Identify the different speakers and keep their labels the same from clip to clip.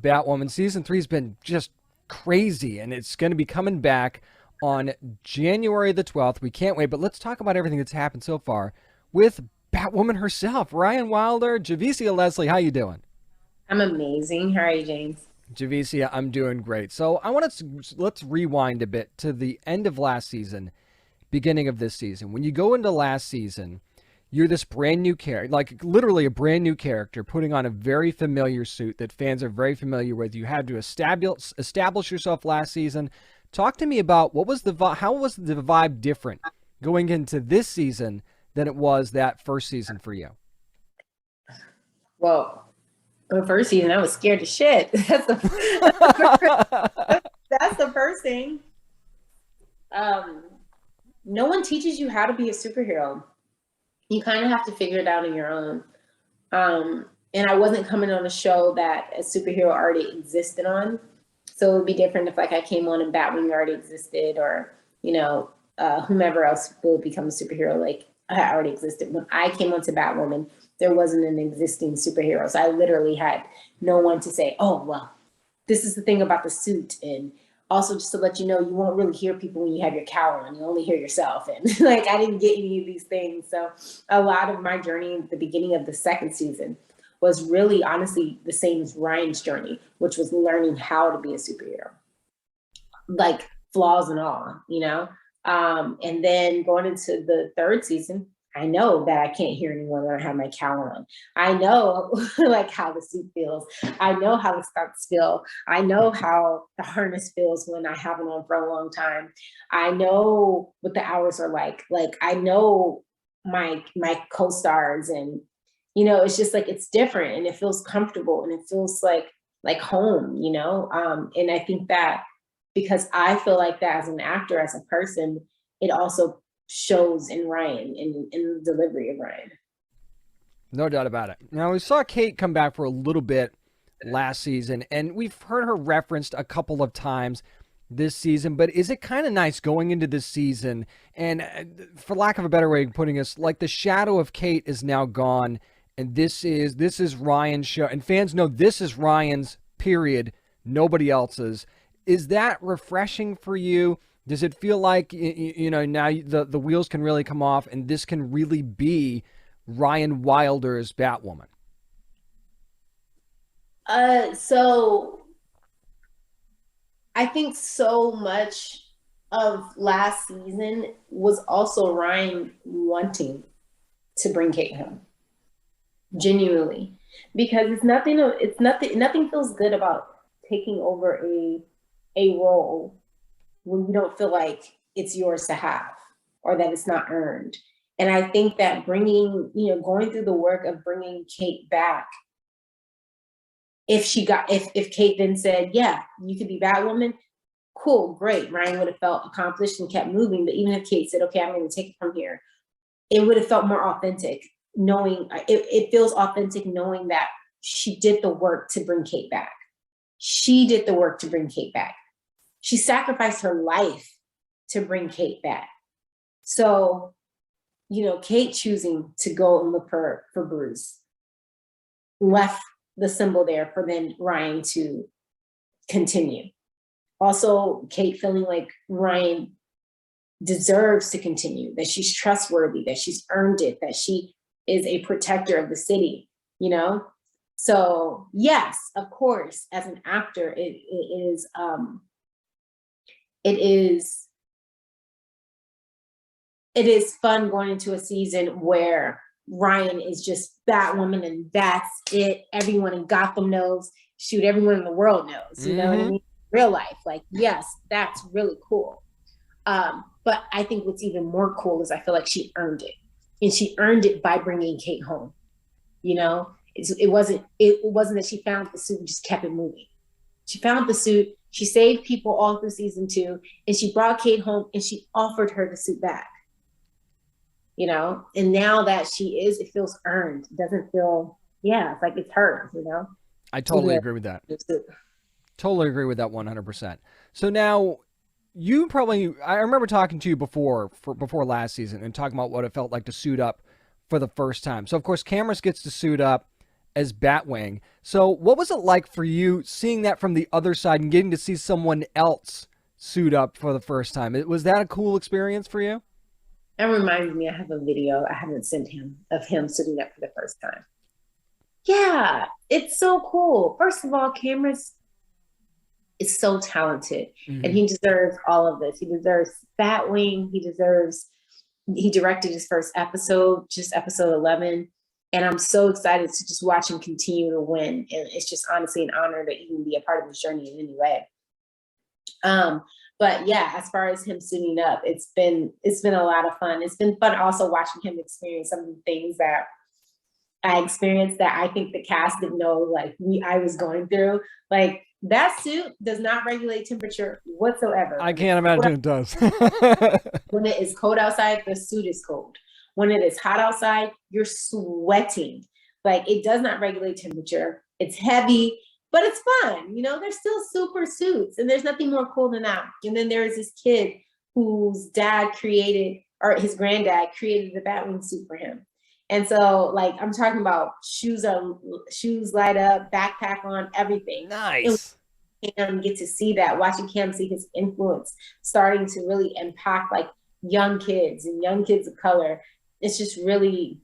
Speaker 1: Batwoman. Season 3's been just crazy, and it's going to be coming back on January the 12th. We can't wait, but let's talk about everything that's happened so far with Batwoman herself, Ryan Wilder. Javicia Leslie, how you doing?
Speaker 2: I'm amazing. How are you, James?
Speaker 1: Javicia, I'm doing great. So I want to let's rewind a bit to the end of last season, beginning of this season. When you go into last season, you're this brand new character, like literally a brand new character, putting on a very familiar suit that fans are very familiar with. You had to establish yourself last season. Talk to me about how was the vibe different going into this season than it was that first season for you?
Speaker 2: Well, the first season, I was scared to shit. That's the first thing. Um, no one teaches you how to be a superhero. You kind of have to figure it out on your own. And I wasn't coming on a show that a superhero already existed on. So it would be different if like I came on and Batwing already existed, or, whomever else will become a superhero, like I already existed. When I came onto Batwoman, there wasn't an existing superhero. So I literally had no one to say, oh, well, this is the thing about the suit. And also just to let you know, you won't really hear people when you have your cowl on. You only hear yourself. And like, I didn't get any of these things. So a lot of my journey at the beginning of the second season was really honestly the same as Ryan's journey, which was learning how to be a superhero, like flaws and all. And then going into the third season, I know that I can't hear anyone when I have my cowl on. I know like how the suit feels. I know how the stunts feel. I know how the harness feels when I have it on for a long time. I know what the hours are like. Like I know my co-stars, and it's just like it's different and it feels comfortable and it feels like home. And I think that because I feel like that as an actor, as a person, it also shows in Ryan, in the delivery of Ryan.
Speaker 1: No doubt about it. Now, we saw Kate come back for a little bit last season, and we've heard her referenced a couple of times this season, but is it kind of nice going into this season, and for lack of a better way of putting this, like the shadow of Kate is now gone, and this is Ryan's show, and fans know this is Ryan's, period, nobody else's. Is that refreshing for you? Does it feel like, now the wheels can really come off and this can really be Ryan Wilder's Batwoman?
Speaker 2: So I think so much of last season was also Ryan wanting to bring Kate home, genuinely, because nothing feels good about taking over a role when you don't feel like it's yours to have or that it's not earned. And I think that going through the work of bringing Kate back, if Kate then said, yeah, you could be Batwoman, cool, great. Ryan would have felt accomplished and kept moving. But even if Kate said, okay, I'm going to take it from here, it would have felt more authentic, knowing it feels authentic knowing that she did the work to bring Kate back. She did the work to bring Kate back. She sacrificed her life to bring Kate back. So, Kate choosing to go and look for Bruce left the symbol there for then Ryan to continue. Also, Kate feeling like Ryan deserves to continue, that she's trustworthy, that she's earned it, that she is a protector of the city, So yes, of course, as an actor, it is fun going into a season where Ryan is just Batwoman and that's it. Everyone in Gotham knows, shoot, everyone in the world knows, you know what I mean? Real life, like, yes, that's really cool. But I think what's even more cool is I feel like she earned it, and she earned it by bringing Kate home. It wasn't that she found the suit and just kept it moving. She found the suit. She saved people all through season 2, and she brought Kate home and she offered her the suit back. And now that it feels earned. It doesn't feel, it's like it's hers,
Speaker 1: I totally agree with that. Totally agree with that 100%. So now I remember talking to you before last season and talking about what it felt like to suit up for the first time. So of course Camrus gets to suit up as Batwing. So what was it like for you seeing that from the other side and getting to see someone else suit up for the first time? Was that a cool experience for you?
Speaker 2: That reminds me, I have a video I haven't sent him of him sitting up for the first time. Yeah, it's so cool. First of all, Camrus is so talented and he deserves all of this. He deserves Batwing. He directed his first episode, just episode 11. And I'm so excited to just watch him continue to win. And it's just honestly an honor to even be a part of this journey in any way. But yeah, as far as him suiting up, it's been a lot of fun. It's been fun also watching him experience some of the things that I experienced that I think the cast didn't know, like I was going through. Like that suit does not regulate temperature whatsoever.
Speaker 1: I can't imagine it does.
Speaker 2: When it is cold outside, the suit is cold. When it is hot outside, you're sweating. Like it does not regulate temperature. It's heavy, but it's fun. You know, they're still super suits and there's nothing more cool than that. And then there is this kid whose dad created, or his granddad created the Batwing suit for him. And so like, I'm talking about shoes light up, backpack on, everything.
Speaker 1: Nice.
Speaker 2: And get to see that, watching Cam see his influence starting to really impact like young kids and young kids of color. It's just really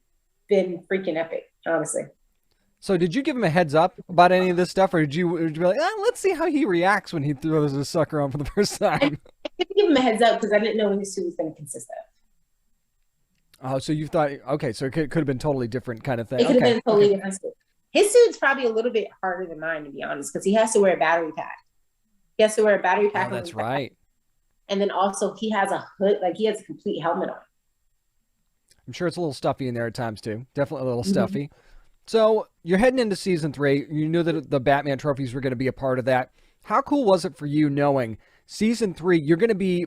Speaker 2: been freaking epic, honestly.
Speaker 1: So did you give him a heads up about any of this stuff, or did you be like, let's see how he reacts when he throws a sucker on for the first time?
Speaker 2: I didn't give him a heads up because I didn't know what his suit was going to consist of.
Speaker 1: Oh, so you thought, okay, so it could have been totally different kind of thing.
Speaker 2: It could have been totally different suit. His suit's probably a little bit harder than mine, to be honest, because he has to wear a battery pack. He has to wear a battery pack.
Speaker 1: Oh, that's right.
Speaker 2: And then also he has a hood, like he has a complete helmet on.
Speaker 1: I'm sure it's a little stuffy in there at times too. Definitely a little stuffy. So you're heading into season 3. You knew that the Batman trophies were going to be a part of that. How cool was it for you knowing season 3, you're going to be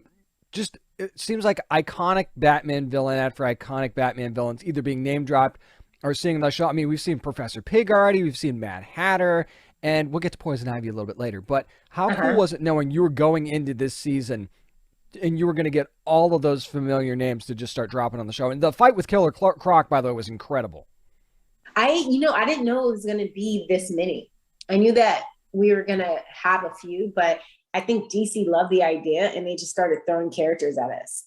Speaker 1: just, it seems like iconic Batman villain after iconic Batman villains either being name dropped or seeing the show. I mean, we've seen Professor Pig already. We've seen Mad Hatter, and we'll get to Poison Ivy a little bit later. But how cool was it knowing you were going into this season and you were going to get all of those familiar names to just start dropping on the show? And the fight with Killer Croc, by the way, was incredible.
Speaker 2: I didn't know it was going to be this many. I knew that we were going to have a few, but I think DC loved the idea and they just started throwing characters at us,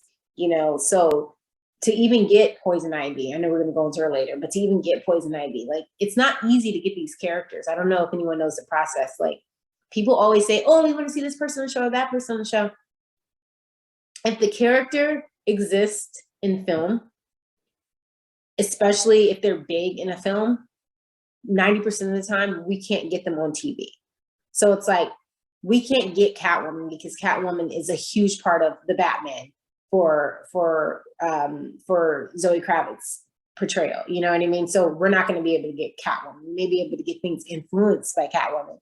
Speaker 2: so to even get Poison Ivy, I know we're going to go into her later, but to even get Poison Ivy, like it's not easy to get these characters. I don't know if anyone knows the process. Like people always say, oh, we want to see this person on the show or that person on the show. If the character exists in film, especially if they're big in a film, 90% of the time, we can't get them on TV. So it's like, we can't get Catwoman because Catwoman is a huge part of the Batman for Zoe Kravitz's portrayal. You know what I mean? So we're not going to be able to get Catwoman. We may be able to get things influenced by Catwoman.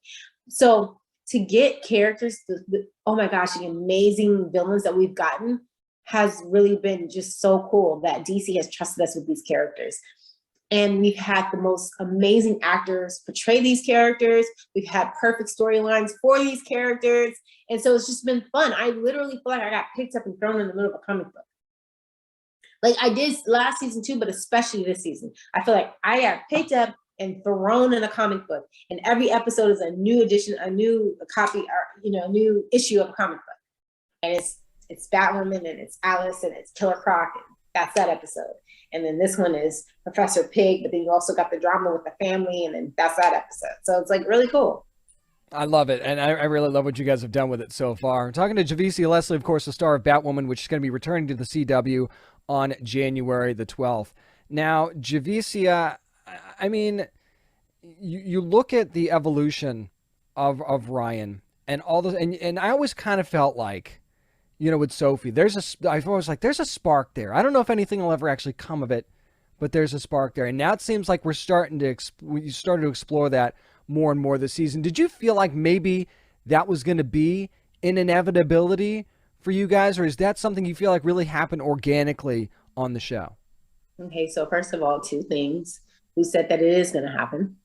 Speaker 2: So to get characters, oh my gosh, the amazing villains that we've gotten has really been just so cool that DC has trusted us with these characters. And we've had the most amazing actors portray these characters. We've had perfect storylines for these characters. And so it's just been fun. I literally feel like I got picked up and thrown in the middle of a comic book. Like I did last season too, but especially this season. I feel like I got picked up and thrown in a comic book. And every episode is a new edition, a new copy, or a new issue of a comic book. And it's Batwoman and it's Alice and it's Killer Croc, and that's that episode. And then this one is Professor Pig, but then you also got the drama with the family, and then that's that episode. So it's like really cool.
Speaker 1: I love it, and I really love what you guys have done with it so far. I'm talking to Javicia Leslie, of course, the star of Batwoman, which is going to be returning to the CW on January the 12th. Now, Javicia, I mean, you look at the evolution of Ryan and all those, and I always kind of felt like, with Sophie, I've always like, there's a spark there. I don't know if anything will ever actually come of it, but there's a spark there. And now it seems like you started to explore that more and more this season. Did you feel like maybe that was going to be an inevitability for you guys, or is that something you feel like really happened organically on the show?
Speaker 2: Okay, so first of all, two things. Who said that it is going to happen?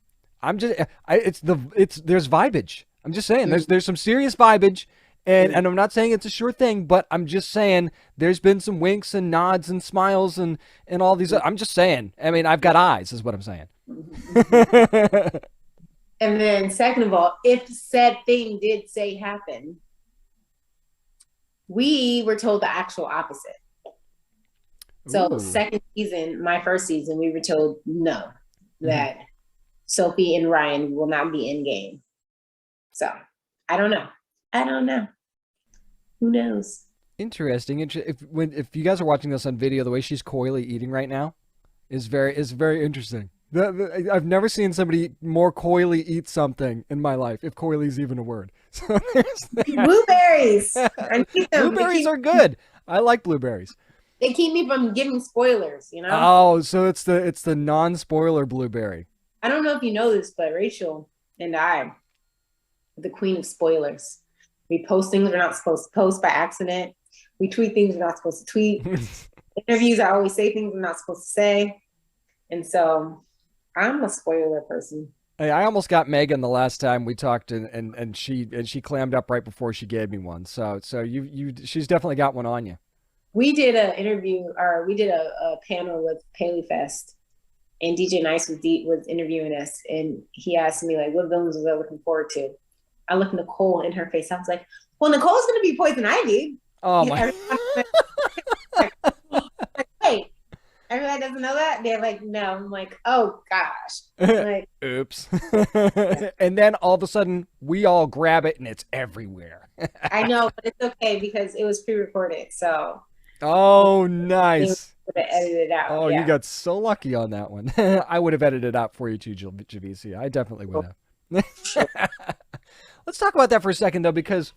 Speaker 1: There's vibage. I'm just saying, there's some serious vibage. And I'm not saying it's a sure thing, but I'm just saying there's been some winks and nods and smiles and all these. I'm just saying. I mean, I've got eyes, is what I'm saying.
Speaker 2: And then second of all, if said thing did say happen, we were told the actual opposite. So
Speaker 1: Ooh.
Speaker 2: second season, my first season, we were told no,
Speaker 1: Mhm.
Speaker 2: that Sophie and Ryan will not be in game. So I don't know. I don't know. Who knows?
Speaker 1: Interesting. If you guys are watching this on video, the way she's coyly eating right now is very interesting. I've never seen somebody more coyly eat something in my life, if coyly is even a word. So there's
Speaker 2: Blueberries. I
Speaker 1: that.
Speaker 2: need them.
Speaker 1: Blueberries are good. I like blueberries.
Speaker 2: They keep me from giving spoilers, you know?
Speaker 1: Oh, so it's the non-spoiler blueberry.
Speaker 2: I don't know if you know this, but Rachel and I, the queen of spoilers. We post things we're not supposed to post by accident. We tweet things we're not supposed to tweet. Interviews, I always say things I'm not supposed to say. And so I'm a spoiler person.
Speaker 1: Hey, I almost got Megan the last time we talked, and she clammed up right before she gave me one. So she's definitely got one on you.
Speaker 2: We did an interview, or we did a panel with PaleyFest, and DJ Nice was interviewing us, and he asked me like, what villains was I looking forward to? I looked Nicole in her face. I was like, well, Nicole's going to be Poison Ivy.
Speaker 1: Oh
Speaker 2: You know,
Speaker 1: my!
Speaker 2: like, wait, everybody doesn't know that? They're like, no. I'm like, oh gosh. Like,
Speaker 1: Oops. And then all of a sudden, we all grab it and it's everywhere.
Speaker 2: I know, but it's okay because it was pre-recorded, so
Speaker 1: Oh,
Speaker 2: they would
Speaker 1: nice.
Speaker 2: have edited it out.
Speaker 1: Oh, you
Speaker 2: Yeah.
Speaker 1: got so lucky on that one. I would have edited it out for you too, Javicia. I definitely would have. Let's talk about that for a second, though, because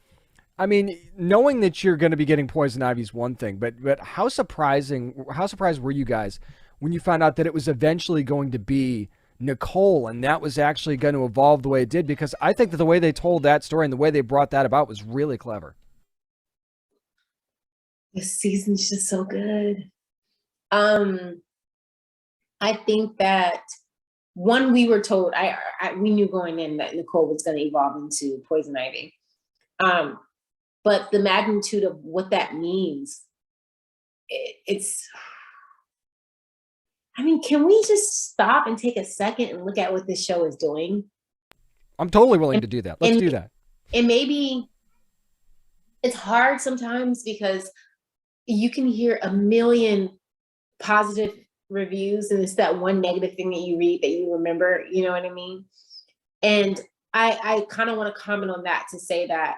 Speaker 1: I mean, knowing that you're going to be getting poison ivy is one thing, but how surprised were you guys when you found out that it was eventually going to be Nicole, and that was actually going to evolve the way it did? Because I think that the way they told that story and the way they brought that about was really clever.
Speaker 2: This season's just so good. Um, I think that one, we were told, we knew going in that Nicole was going to evolve into Poison Ivy. But the magnitude of what that means, it's, I mean, can we just stop and take a second and look at what this show is doing?
Speaker 1: I'm totally willing to do that. Let's do that.
Speaker 2: And maybe it's hard sometimes because you can hear a million positive reviews and it's that one negative thing that you read that you remember, you know what I mean? And I kind of want to comment on that to say that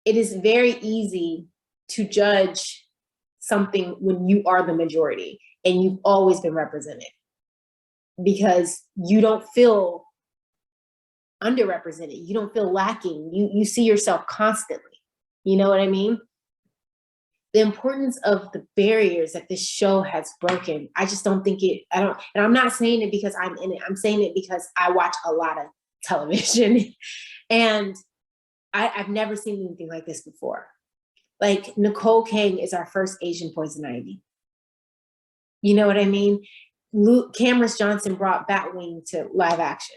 Speaker 2: it is very easy to judge something when you are the majority and you've always been represented because you don't feel underrepresented. You don't feel lacking. You see yourself constantly. You know what I mean? The importance of the barriers that this show has broken. I just don't think and I'm not saying it because I'm in it. I'm saying it because I watch a lot of television and I've never seen anything like this before. Like Nicole Kang is our first Asian Poison Ivy. You know what I mean? Camrus Johnson brought Batwing to live action.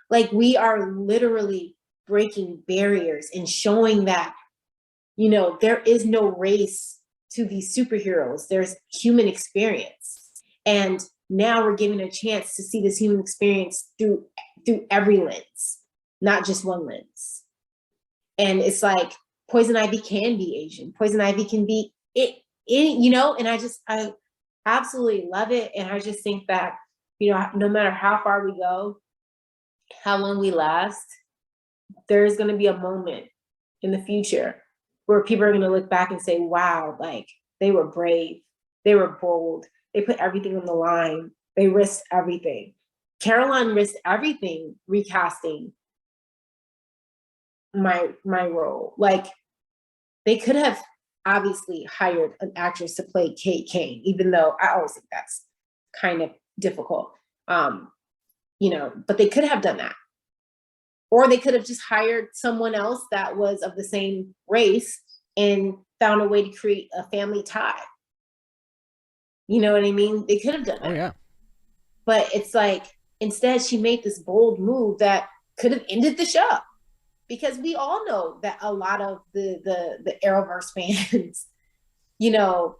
Speaker 2: Like we are literally breaking barriers and showing that, you know, there is no race to these superheroes. There's human experience. And now we're given a chance to see this human experience through every lens, not just one lens. And it's like Poison Ivy can be Asian. Poison Ivy can be it, you know, and I absolutely love it. And I just think that, you know, no matter how far we go, how long we last, there's going to be a moment in the future where people are going to look back and say, wow, like they were brave, they were bold, they put everything on the line, they risked everything. Caroline risked everything recasting my role. Like they could have obviously hired an actress to play Kate Kane, even though I always think that's kind of difficult. You know, but they could have done that. Or they could have just hired someone else that was of the same race and found a way to create a family tie. You know what I mean? They could have done that.
Speaker 1: Oh yeah.
Speaker 2: But it's like, instead she made this bold move that could have ended the show. Because we all know that a lot of the Arrowverse fans, you know,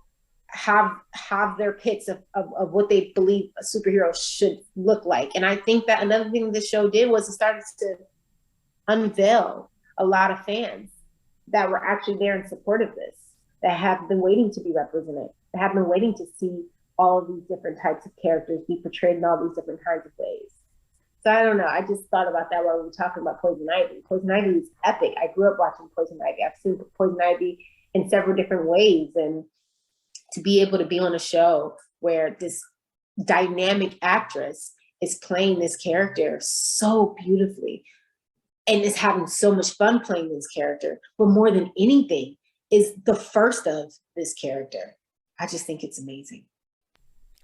Speaker 2: have their picks of what they believe a superhero should look like. And I think that another thing this show did was it started to unveil a lot of fans that were actually there in support of this, that have been waiting to be represented, that have been waiting to see all of these different types of characters be portrayed in all these different kinds of ways. So I don't know. I just thought about that while we were talking about Poison Ivy. Poison Ivy is epic. I grew up watching Poison Ivy. I've seen Poison Ivy in several different ways. And to be able to be on a show where this dynamic actress is playing this character so beautifully and is having so much fun playing this character, but more than anything, is the first of this character. I just think it's amazing.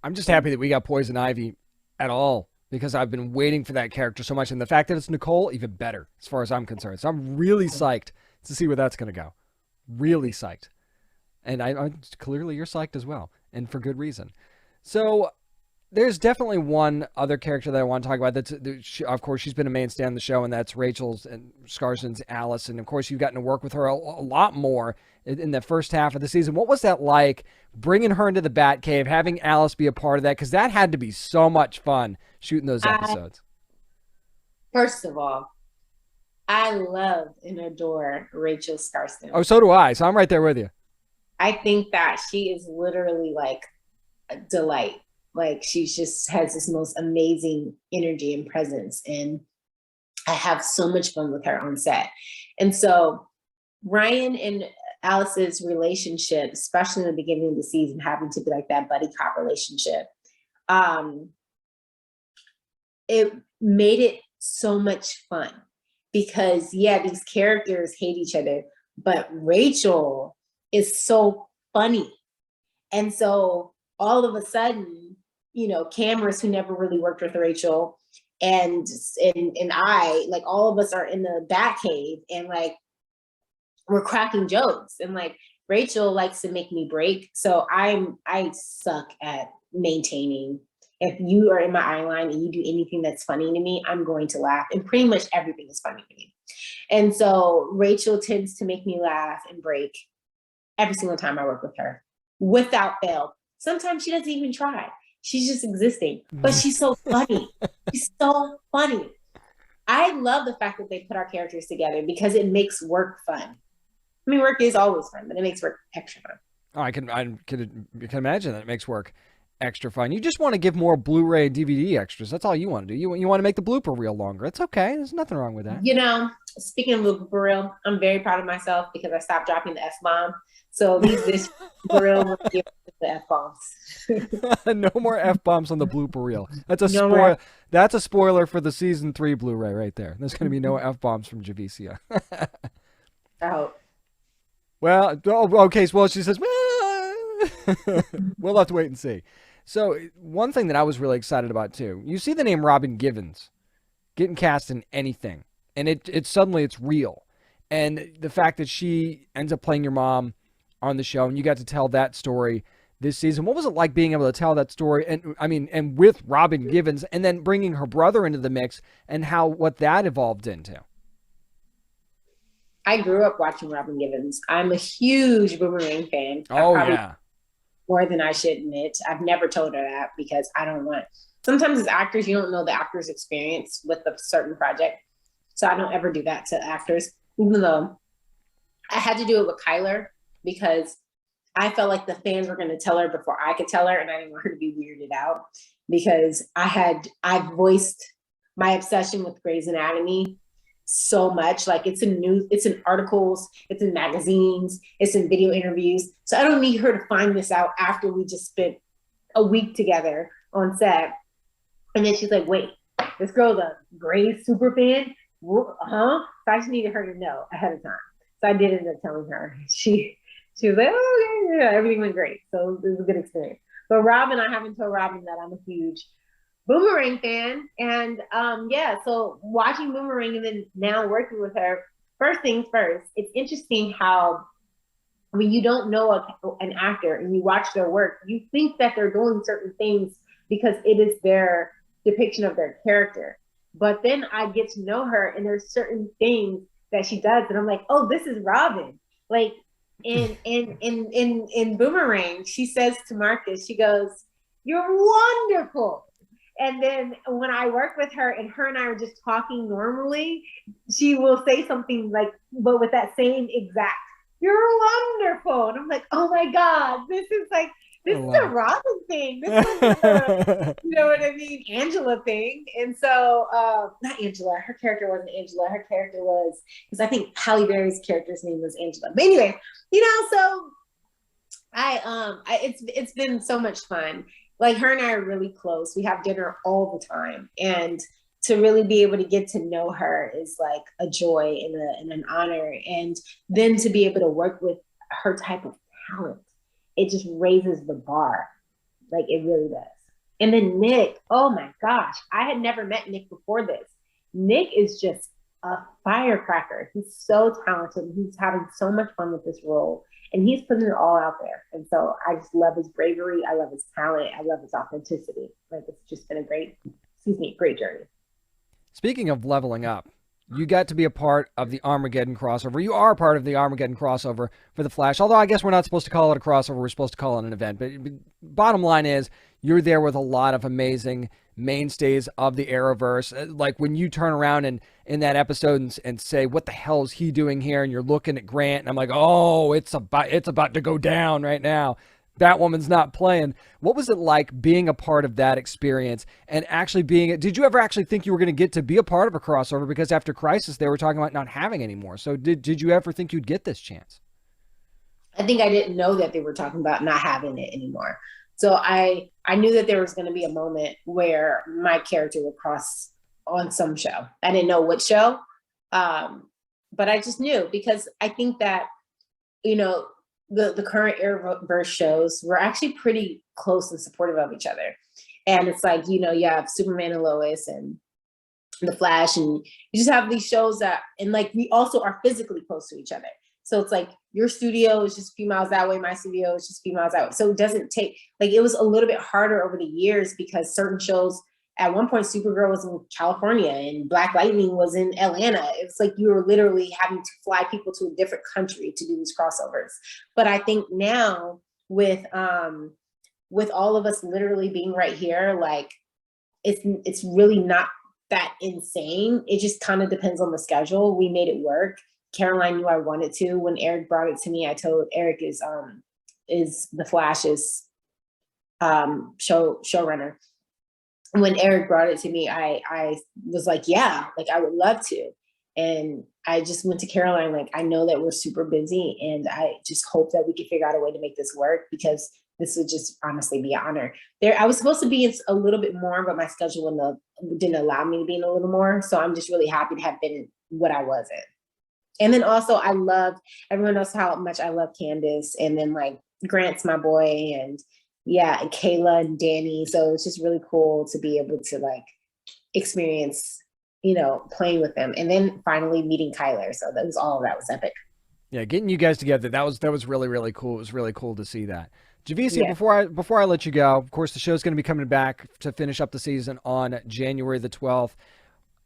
Speaker 1: I'm just happy that we got Poison Ivy at all because I've been waiting for that character so much. And the fact that it's Nicole, even better as far as I'm concerned. So I'm really psyched to see where that's going to go. Really psyched. And I'm clearly you're psyched as well. And for good reason. So there's definitely one other character that I want to talk about. Of course, she's been a mainstay on the show, and that's Rachel's and Scarson's Alice. And of course, you've gotten to work with her a lot more in the first half of the season. What was that like, bringing her into the Batcave, having Alice be a part of that? Because that had to be so much fun shooting those episodes.
Speaker 2: First of all, I love and adore Rachel Scarson.
Speaker 1: Oh, so do I. So I'm right there with you.
Speaker 2: I think that she is literally like a delight. Like she just has this most amazing energy and presence. And I have so much fun with her on set. And so Ryan and Alice's relationship, especially in the beginning of the season, having to be like that buddy cop relationship, it made it so much fun because these characters hate each other, but Rachel is so funny. And so all of a sudden, Camrus, who never really worked with Rachel, and I, like, all of us are in the Batcave and like we're cracking jokes, and like Rachel likes to make me break. So I suck at maintaining. If you are in my eye line and you do anything that's funny to me, I'm going to laugh. And pretty much everything is funny to me. And so Rachel tends to make me laugh and break every single time I work with her, without fail. Sometimes she doesn't even try. She's just existing, but she's so funny. She's so funny. I love the fact that they put our characters together because it makes work fun. I mean, work is always fun, but it makes work extra fun.
Speaker 1: Oh, I can imagine that it makes work extra fun. You just want to give more Blu-ray and DVD extras. That's all you want to do. You want to make the blooper reel longer. It's okay. There's nothing wrong with that.
Speaker 2: Speaking of blooper reel, I'm very proud of myself because I stopped dropping the F-bomb. So this blooper reel will give the F-bombs.
Speaker 1: No more F-bombs on the blooper reel. That's a spoiler. That's a spoiler for the season 3 Blu-ray right there. There's going to be no F-bombs from Javicia.
Speaker 2: Oh.
Speaker 1: Well, okay. Well, she says, we'll have to wait and see. So one thing that I was really excited about too, you see the name Robin Givens getting cast in anything, and it suddenly it's real. And the fact that she ends up playing your mom on the show, and you got to tell that story this season. What was it like being able to tell that story? And with Robin Givens, and then bringing her brother into the mix, and what that evolved into?
Speaker 2: I grew up watching Robin Givens. I'm a huge Boomerang fan.
Speaker 1: Oh, yeah.
Speaker 2: More than I should admit. I've never told her that because I don't want. Sometimes as actors, you don't know the actor's experience with a certain project. So I don't ever do that to actors, even though I had to do it with Kyler because I felt like the fans were going to tell her before I could tell her, and I didn't want her to be weirded out because I voiced my obsession with Grey's Anatomy so much. Like it's in articles, it's in magazines, it's in video interviews. So I don't need her to find this out after we just spent a week together on set. And then she's like, wait, this girl's a Grey's super fan? Huh? So I just needed her to know ahead of time. So I did end up telling her. She was like, oh, yeah, everything went great. So it was a good experience. But Robin, I haven't told Robin that I'm a huge Boomerang fan. And so watching Boomerang and then now working with her, first things first, it's interesting how when you don't know an actor and you watch their work, you think that they're doing certain things because it is their depiction of their character. But then I get to know her and there's certain things that she does and I'm like, oh, this is Robin. Like in Boomerang, she says to Marcus, she goes, "You're wonderful." And then when I work with her and her and I are just talking normally, she will say something like, but with that same exact, "You're wonderful." And I'm like, oh my God, this is a Robin thing. This is a, you know what I mean, Angela thing. And so, not Angela, her character wasn't Angela. Her character was, because I think Halle Berry's character's name was Angela. But anyway, so it's been so much fun. Like, her and I are really close. We have dinner all the time. And to really be able to get to know her is like a joy and an honor. And then to be able to work with her type of talent, it just raises the bar. Like, it really does. And then Nick, oh my gosh, I had never met Nick before this. Nick is just a firecracker. He's so talented. He's having so much fun with this role. And he's putting it all out there. And so I just love his bravery. I love his talent. I love his authenticity. Like, it's just been a great journey.
Speaker 1: Speaking of leveling up, you got to be a part of the Armageddon crossover. You are a part of the Armageddon crossover for The Flash. Although I guess we're not supposed to call it a crossover. We're supposed to call it an event. But bottom line is, you're there with a lot of amazing mainstays of the Arrowverse. Like, when you turn around and in that episode and say, what the hell is he doing here? And you're looking at Grant, and I'm like, oh, it's about to go down right now. Batwoman's not playing. What was it like being a part of that experience and actually did you ever actually think you were going to get to be a part of a crossover? Because after Crisis, they were talking about not having any more. So did you ever think you'd get this chance?
Speaker 2: I think I didn't know that they were talking about not having it anymore. So I knew that there was going to be a moment where my character would cross on some show. I didn't know what show, but I just knew, because I think that, the current Arrowverse shows were actually pretty close and supportive of each other. And it's like, you have Superman and Lois and The Flash, and you just have these shows that, and like, we also are physically close to each other. So it's like, your studio is just a few miles that way, my studio is just a few miles that way. So it doesn't take, like, it was a little bit harder over the years, because certain shows, at one point, Supergirl was in California and Black Lightning was in Atlanta. It's like you were literally having to fly people to a different country to do these crossovers. But I think now with all of us literally being right here, like, it's really not that insane. It just kind of depends on the schedule. We made it work. Caroline knew I wanted to. When Eric brought it to me, I told Eric is The Flash's showrunner. When Eric brought it to me, I was like, yeah, like, I would love to. And I just went to Caroline, like, I know that we're super busy, and I just hope that we can figure out a way to make this work, because this would just honestly be an honor. I was supposed to be in a little bit more, but my schedule didn't allow me to be in a little more. So I'm just really happy to have been what I was in. And then also, everyone knows how much I love Candace. And then, like, Grant's my boy, and yeah, and Kayla and Danny. So it's just really cool to be able to, like, experience, playing with them. And then finally meeting Kyler. So that was epic.
Speaker 1: Yeah, getting you guys together, that was really, really cool. It was really cool to see that. Javicia, yeah. Before I let you go, of course, the show's going to be coming back to finish up the season on January the 12th.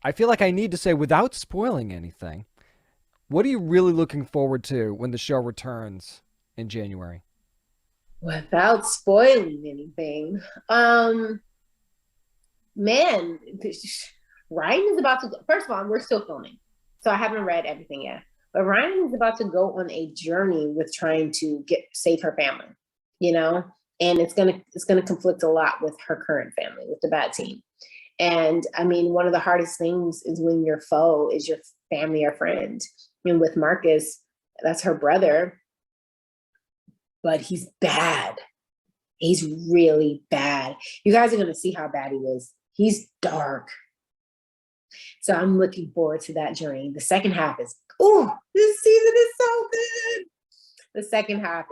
Speaker 1: I feel like I need to say, without spoiling anything, what are you really looking forward to when the show returns in January?
Speaker 2: Without spoiling anything, man, Ryan is about to go. First of all, we're still filming, so I haven't read everything yet. But Ryan is about to go on a journey with trying to save her family, and it's gonna conflict a lot with her current family, with the Bat team. And I mean, one of the hardest things is when your foe is your family or friend. And with Marcus, that's her brother, but he's bad. He's really bad. You guys are going to see how bad he is. He's dark. So I'm looking forward to that journey. The second half this season is so good. The second half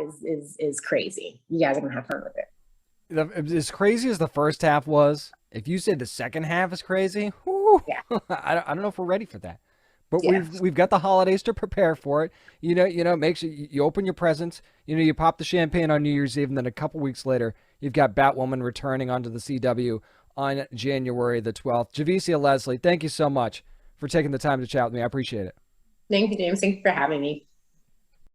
Speaker 2: is crazy. You guys are going to have fun with it.
Speaker 1: As crazy as the first half was, if you said the second half is crazy, yeah. I don't know if we're ready for that. But yeah, we've got the holidays to prepare for it. Make sure you open your presents. You pop the champagne on New Year's Eve, and then a couple weeks later, you've got Batwoman returning onto the CW on January the 12th. Javicia Leslie, thank you so much for taking the time to chat with me. I appreciate it.
Speaker 2: Thank you, James. Thank you for having me.